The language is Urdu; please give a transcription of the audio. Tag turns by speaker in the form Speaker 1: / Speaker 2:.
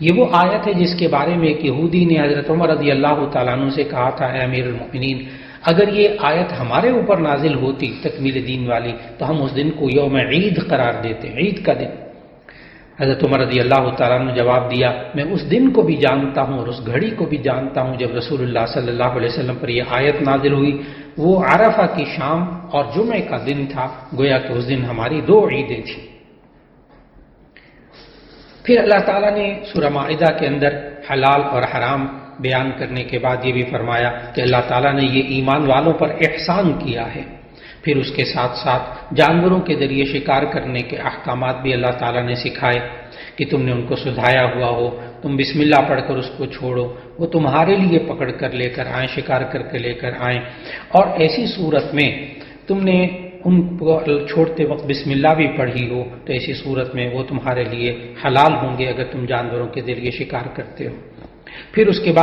Speaker 1: یہ وہ آیت ہے جس کے بارے میں ایک یہودی نے حضرت عمر رضی اللہ تعالیٰ عنہ سے کہا تھا، اے امیر المؤمنین، اگر یہ آیت ہمارے اوپر نازل ہوتی تکمیل دین والی تو ہم اس دن کو یوم عید قرار دیتے، عید کا دن۔ حضرت عمر رضی اللہ تعالیٰ عنہ نے جواب دیا، میں اس دن کو بھی جانتا ہوں اور اس گھڑی کو بھی جانتا ہوں جب رسول اللہ صلی اللہ علیہ وسلم پر یہ آیت نازل ہوئی۔ وہ عرفہ کی شام اور جمعے کا دن تھا، گویا کہ اس دن ہماری 2 عیدیں تھیں۔ پھر اللہ تعالیٰ نے سورہ مائدہ کے اندر حلال اور حرام بیان کرنے کے بعد یہ بھی فرمایا کہ اللہ تعالیٰ نے یہ ایمان والوں پر احسان کیا ہے۔ پھر اس کے ساتھ ساتھ جانوروں کے ذریعے شکار کرنے کے احکامات بھی اللہ تعالیٰ نے سکھائے کہ تم نے ان کو سدھایا ہوا ہو، تم بسم اللہ پڑھ کر اس کو چھوڑو، وہ تمہارے لیے پکڑ کر لے کر آئیں، شکار کر کے لے کر آئیں، اور ایسی صورت میں تم نے ان کو چھوڑتے وقت بسم اللہ بھی پڑھی ہو تو ایسی صورت میں وہ تمہارے لیے حلال ہوں گے اگر تم جانوروں کے ذریعے شکار کرتے ہو۔ پھر اس کے بعد